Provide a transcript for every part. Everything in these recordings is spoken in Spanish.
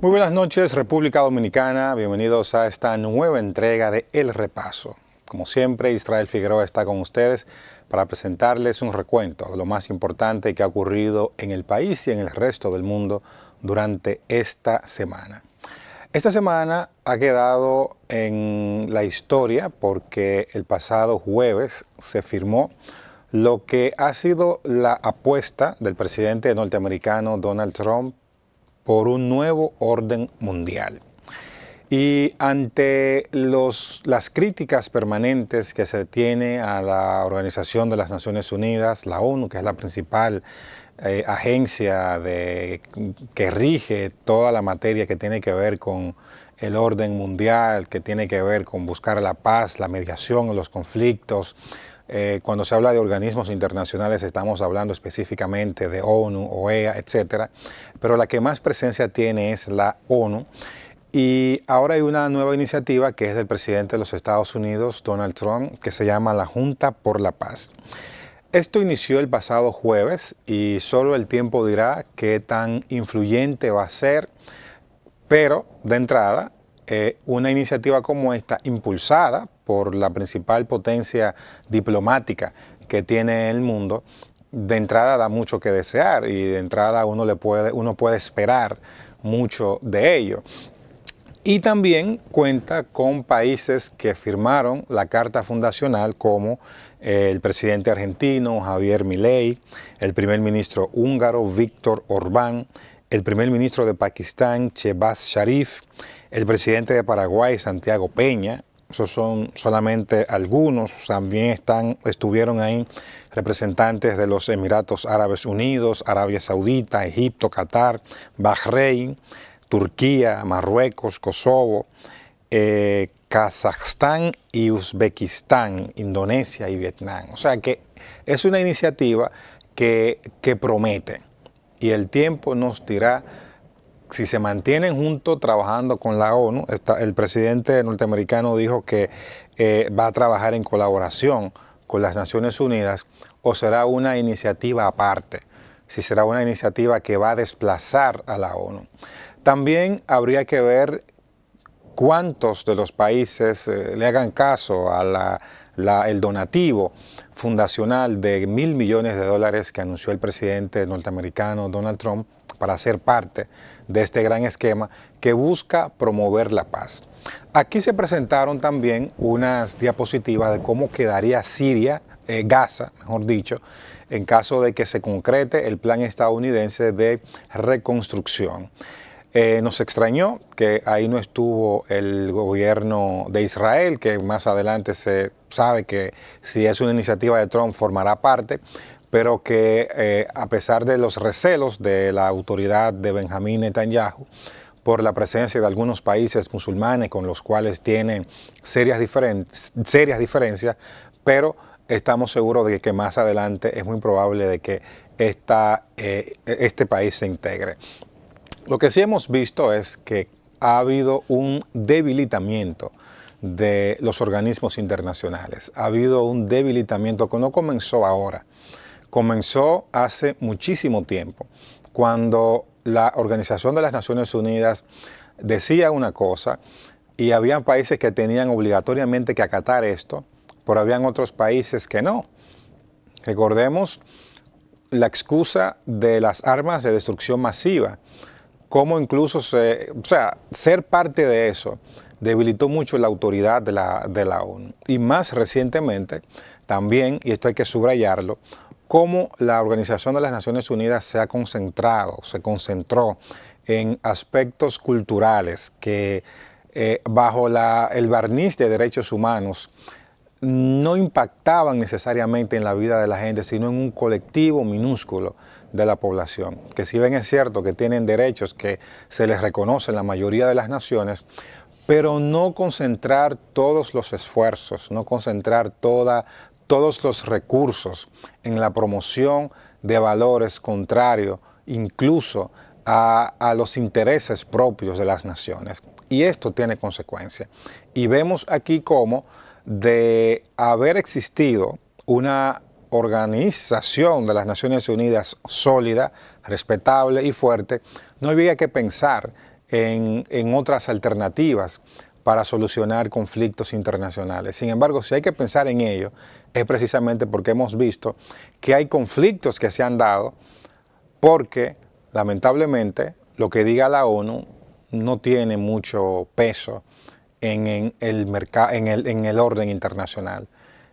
Muy buenas noches, República Dominicana. Bienvenidos a esta nueva entrega de El Repaso. Como siempre, Israel Figueroa está con ustedes para presentarles un recuento de lo más importante que ha ocurrido en el país y en el resto del mundo durante esta semana. Esta semana ha quedado en la historia porque el pasado jueves se firmó lo que ha sido la apuesta del presidente norteamericano Donald Trump por un nuevo orden mundial. Y ante las críticas permanentes que se tiene a la Organización de las Naciones Unidas, la ONU, que es la principal agencia que rige toda la materia que tiene que ver con el orden mundial, que tiene que ver con buscar la paz, la mediación en los conflictos. Cuando se habla de organismos internacionales estamos hablando específicamente de ONU, OEA, etcétera, pero la que más presencia tiene es la ONU. Y ahora hay una nueva iniciativa que es del presidente de los Estados Unidos, Donald Trump, que se llama la Junta por la Paz. Esto inició el pasado jueves y solo el tiempo dirá qué tan influyente va a ser, pero de entrada, una iniciativa como esta, impulsada por la principal potencia diplomática que tiene el mundo, de entrada da mucho que desear y de entrada uno puede esperar mucho de ello. Y también cuenta con países que firmaron la Carta Fundacional como el presidente argentino Javier Milei, el primer ministro húngaro Viktor Orbán, el primer ministro de Pakistán Shehbaz Sharif, el presidente de Paraguay Santiago Peña. Esos son solamente algunos. También estuvieron ahí representantes de los Emiratos Árabes Unidos, Arabia Saudita, Egipto, Qatar, Bahrein, Turquía, Marruecos, Kosovo, Kazajstán y Uzbekistán, Indonesia y Vietnam. O sea que es una iniciativa que promete y el tiempo nos dirá si se mantienen juntos trabajando con la ONU. El presidente norteamericano dijo que va a trabajar en colaboración con las Naciones Unidas o será una iniciativa aparte, si será una iniciativa que va a desplazar a la ONU. También habría que ver cuántos de los países le hagan caso a el donativo fundacional de $1.000 millones que anunció el presidente norteamericano Donald Trump para ser parte de este gran esquema que busca promover la paz. Aquí se presentaron también unas diapositivas de cómo quedaría Gaza, mejor dicho, en caso de que se concrete el plan estadounidense de reconstrucción. Nos extrañó que ahí no estuvo el gobierno de Israel, que más adelante se sabe que si es una iniciativa de Trump formará parte, pero que a pesar de los recelos de la autoridad de Benjamín Netanyahu por la presencia de algunos países musulmanes con los cuales tienen serias diferencias, pero estamos seguros de que más adelante es muy probable de que este país se integre. Lo que sí hemos visto es que ha habido un debilitamiento de los organismos internacionales. Ha habido un debilitamiento que no comenzó ahora, comenzó hace muchísimo tiempo, cuando la Organización de las Naciones Unidas decía una cosa y había países que tenían obligatoriamente que acatar esto, pero habían otros países que no. Recordemos la excusa de las armas de destrucción masiva, cómo incluso ser parte de eso debilitó mucho la autoridad de la ONU. Y más recientemente también, y esto hay que subrayarlo, cómo la Organización de las Naciones Unidas se concentró en aspectos culturales que bajo el barniz de derechos humanos no impactaban necesariamente en la vida de la gente, sino en un colectivo minúsculo de la población, que si bien es cierto que tienen derechos que se les reconoce en la mayoría de las naciones, pero no concentrar todos los esfuerzos, no concentrar todos los recursos en la promoción de valores contrarios incluso a los intereses propios de las naciones. Y esto tiene consecuencias. Y vemos aquí cómo de haber existido una organización de las Naciones Unidas sólida, respetable y fuerte, no había que pensar en otras alternativas para solucionar conflictos internacionales. Sin embargo, si hay que pensar en ello, es precisamente porque hemos visto que hay conflictos que se han dado porque, lamentablemente, lo que diga la ONU no tiene mucho peso en el orden internacional.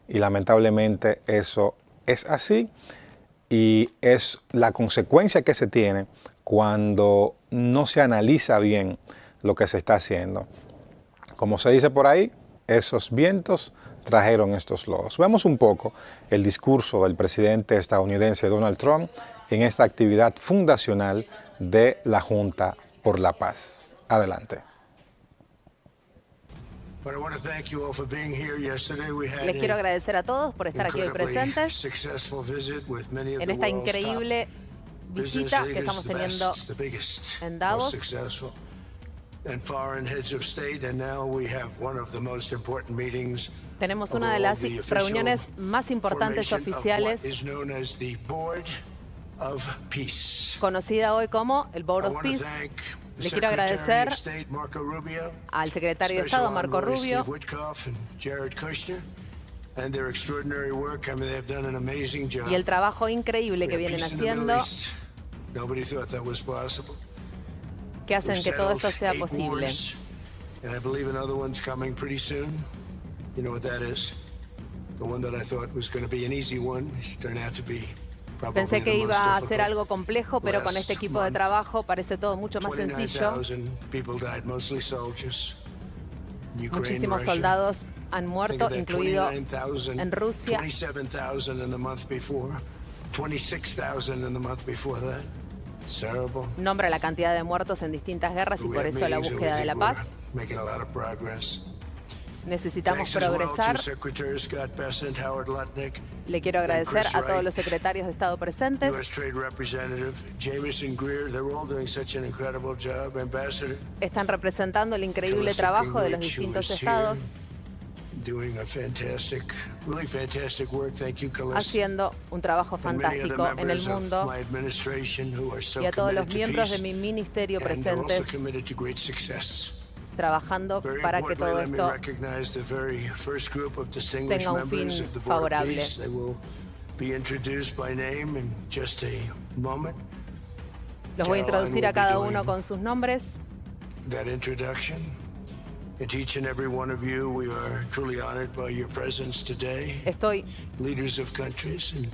Y lamentablemente eso es así y es la consecuencia que se tiene cuando no se analiza bien lo que se está haciendo. Como se dice por ahí, esos vientos trajeron estos lodos. Vemos un poco el discurso del presidente estadounidense Donald Trump en esta actividad fundacional de la Junta por la Paz. Adelante. Les quiero agradecer a todos por estar aquí hoy presentes en esta increíble visita que estamos teniendo en Davos. Tenemos una de las reuniones más importantes oficiales, conocida hoy como el Board of Peace. Le quiero agradecer al secretario de Estado, Marco Rubio, y el trabajo increíble que vienen haciendo, que hacen que todo esto sea posible. Pensé que iba a ser algo complejo, pero con este equipo de trabajo parece todo mucho más sencillo. Muchísimos soldados han muerto, incluido en Rusia. Nombra la cantidad de muertos en distintas guerras y por eso la búsqueda de la paz. Necesitamos progresar. Le quiero agradecer a todos los secretarios de Estado presentes. Están representando el increíble trabajo de los distintos estados, haciendo un trabajo fantástico en el mundo, y a todos los miembros de mi ministerio presentes, trabajando para que todo esto tenga un fin favorable. Los voy a introducir a cada uno con sus nombres. Estoy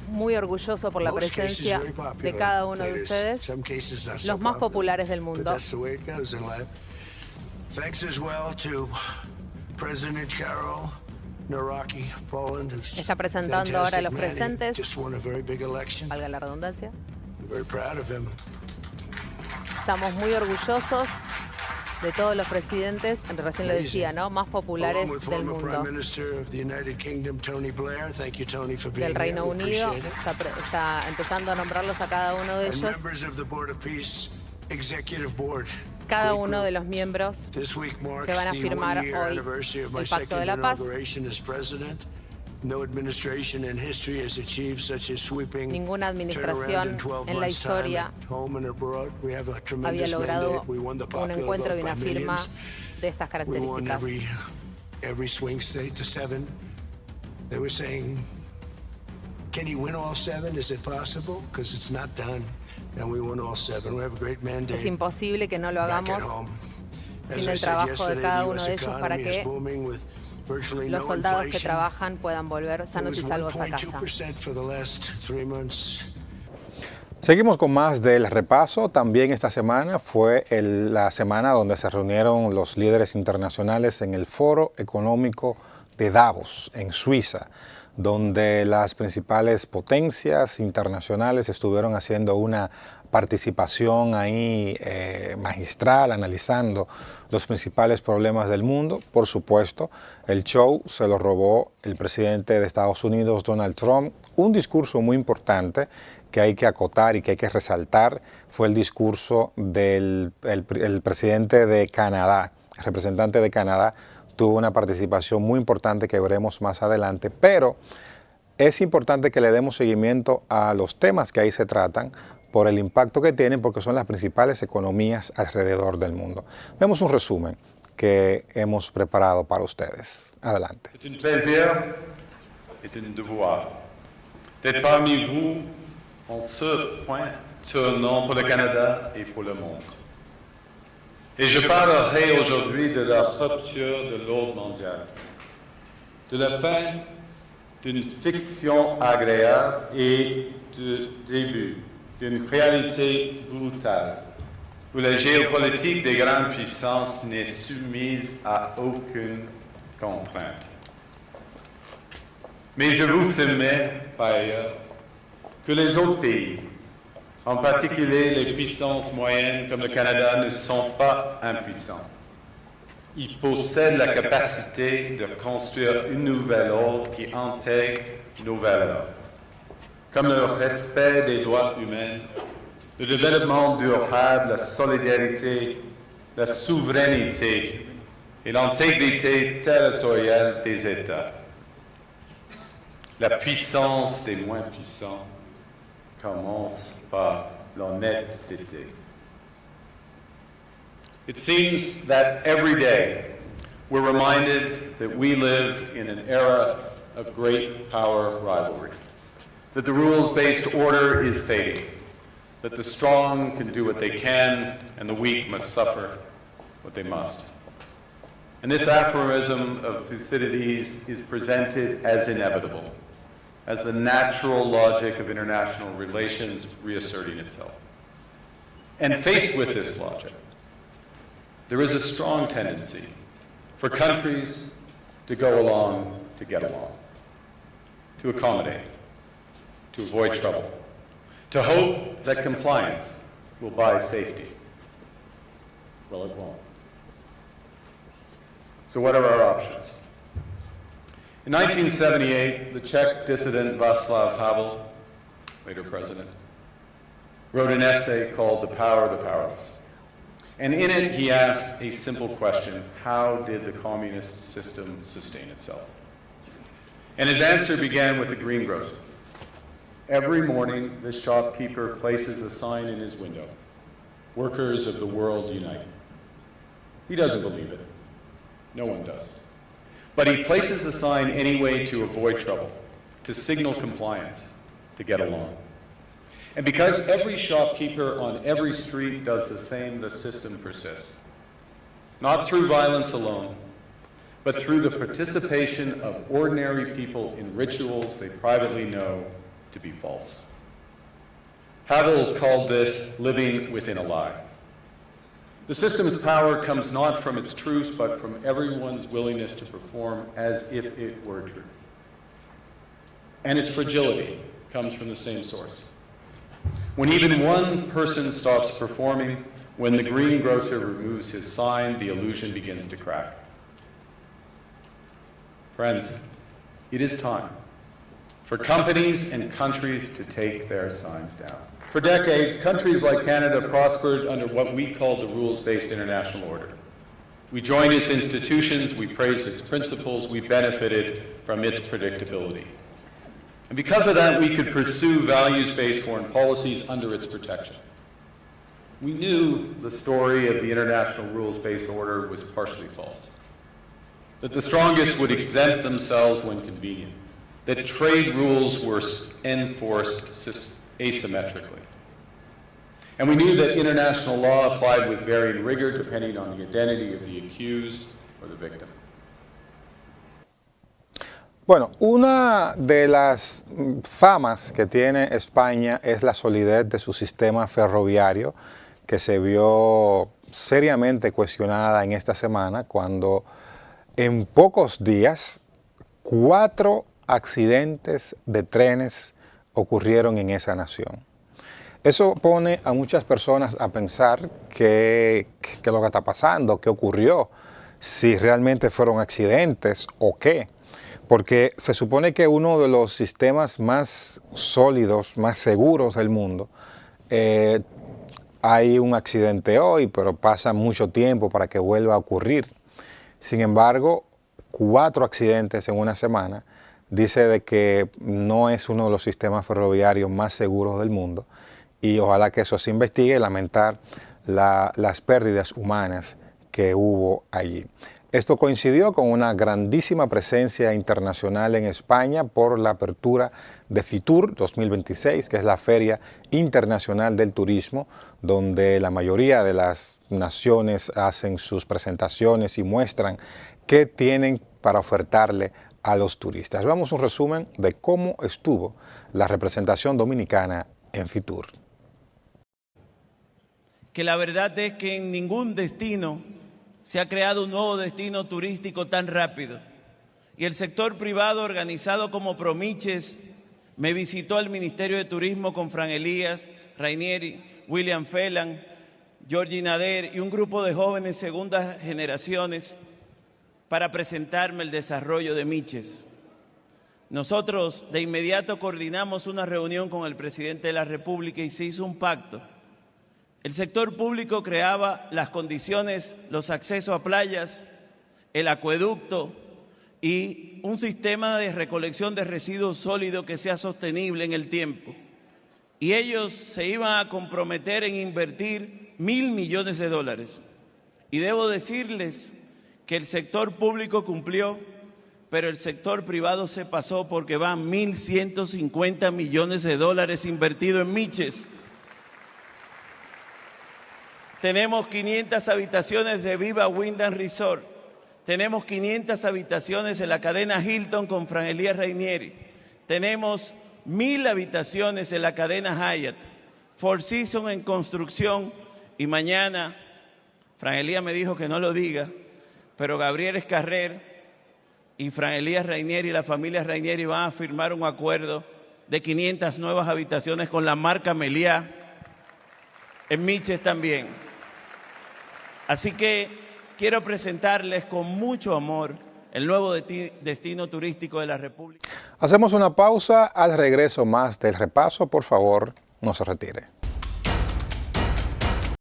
muy orgulloso por la presencia de cada uno de ustedes, los más populares del mundo. Está presentando ahora a los presentes, valga la redundancia. Estamos muy orgullosos de todos los presidentes, recién lo decía, ¿no?, más populares del mundo. Del Reino Unido, está empezando a nombrarlos a cada uno de ellos. Cada uno de los miembros que van a firmar hoy el Pacto de la Paz. Ninguna administración en la historia había logrado un encuentro y una firma de estas características. Es imposible que no lo hagamos sin el trabajo de cada uno de ellos para que los soldados que trabajan puedan volver sanos y salvos a casa. Seguimos con más del repaso. También esta semana fue la semana donde se reunieron los líderes internacionales en el Foro Económico de Davos, en Suiza, donde las principales potencias internacionales estuvieron haciendo una participación ahí magistral, analizando los principales problemas del mundo. Por supuesto, el show se lo robó el presidente de Estados Unidos, Donald Trump. Un discurso muy importante que hay que acotar y que hay que resaltar fue el discurso del presidente de Canadá. El representante de Canadá tuvo una participación muy importante que veremos más adelante, pero es importante que le demos seguimiento a los temas que ahí se tratan, por el impacto que tienen, porque son las principales economías alrededor del mundo. Vemos un resumen que hemos preparado para ustedes. Adelante. C'est un plaisir et un devoir d'être parmi vous en ce point tournant pour le Canada et pour le monde. Et je parlerai aujourd'hui de la rupture de l'ordre mondial, de la fin d'une fiction agréable et du début d'une réalité brutale, où la géopolitique des grandes puissances n'est soumise à aucune contrainte. Mais je vous soumets, par ailleurs, que les autres pays, en particulier les puissances moyennes comme le Canada, ne sont pas impuissants. Ils possèdent la capacité de construire une nouvelle ordre qui intègre nos valeurs, comme le respect des droits humains, le développement durable, la solidarité, la souveraineté et l'intégrité territoriale des États. La puissance des moins puissants commence par l'honnêteté. It seems that every day we're reminded that we live in an era of great power rivalry, that the rules-based order is fading, that the strong can do what they can and the weak must suffer what they must. And this aphorism of Thucydides is presented as inevitable, as the natural logic of international relations reasserting itself. And faced with this logic, there is a strong tendency for countries to go along to get along, to accommodate, to avoid trouble, to hope that compliance will buy safety. Well, it won't. So what are our options? In 1978, the Czech dissident Václav Havel, later president, wrote an essay called The Power of the Powerless. And in it, he asked a simple question: how did the communist system sustain itself? And his answer began with the greengrocer. Every morning, the shopkeeper places a sign in his window: "Workers of the world unite." He doesn't believe it. No one does. But he places the sign anyway to avoid trouble, to signal compliance, to get along. And because every shopkeeper on every street does the same, the system persists. Not through violence alone, but through the participation of ordinary people in rituals they privately know to be false. Havel called this living within a lie. The system's power comes not from its truth, but from everyone's willingness to perform as if it were true. And its fragility comes from the same source. When even one person stops performing, when the greengrocer removes his sign, the illusion begins to crack. Friends, it is time for companies and countries to take their signs down. For decades, countries like Canada prospered under what we called the rules-based international order. We joined its institutions, we praised its principles, we benefited from its predictability. And because of that, we could pursue values-based foreign policies under its protection. We knew the story of the international rules-based order was partially false, that the strongest would exempt themselves when convenient, that trade rules were enforced asymmetrically. And we knew that international law applied with varying rigor depending on the identity of the accused or the victim. Bueno, una de las famas que tiene España es la solidez de su sistema ferroviario, que se vio seriamente cuestionada en esta semana cuando en pocos días 4 accidentes de trenes ocurrieron en esa nación. Eso pone a muchas personas a pensar qué es lo que está pasando, qué ocurrió, si realmente fueron accidentes o qué. Porque se supone que uno de los sistemas más sólidos, más seguros del mundo, hay un accidente hoy, pero pasa mucho tiempo para que vuelva a ocurrir. Sin embargo, 4 accidentes en una semana dice de que no es uno de los sistemas ferroviarios más seguros del mundo y ojalá que eso se investigue y lamentar las pérdidas humanas que hubo allí. Esto coincidió con una grandísima presencia internacional en España por la apertura de FITUR 2026, que es la Feria Internacional del Turismo, donde la mayoría de las naciones hacen sus presentaciones y muestran qué tienen para ofertarle a los turistas. Veamos un resumen de cómo estuvo la representación dominicana en FITUR. Que la verdad es que en ningún destino se ha creado un nuevo destino turístico tan rápido. Y el sector privado, organizado como Promiches, me visitó al Ministerio de Turismo con Fran Elías, Rainieri, William Phelan, Georgie Nader y un grupo de jóvenes segundas generaciones para presentarme el desarrollo de Miches. Nosotros de inmediato coordinamos una reunión con el presidente de la República y se hizo un pacto. El sector público creaba las condiciones, los accesos a playas, el acueducto y un sistema de recolección de residuos sólidos que sea sostenible en el tiempo. Y ellos se iban a comprometer en invertir $1.000 millones. Y debo decirles que el sector público cumplió, pero el sector privado se pasó porque van $1.150 millones invertidos en Miches. Tenemos 500 habitaciones de Viva Wyndham Resort. Tenemos 500 habitaciones en la cadena Hilton con Fran Elías Rainieri. Tenemos 1.000 habitaciones en la cadena Hyatt. Four Seasons en construcción. Y mañana, Fran Elías me dijo que no lo diga, pero Gabriel Escarrer y Fran Elías Rainieri y la familia Rainieri van a firmar un acuerdo de 500 nuevas habitaciones con la marca Meliá en Miches también. Así que quiero presentarles con mucho amor el nuevo destino turístico de la República. Hacemos una pausa, al regreso más del repaso, por favor, no se retire.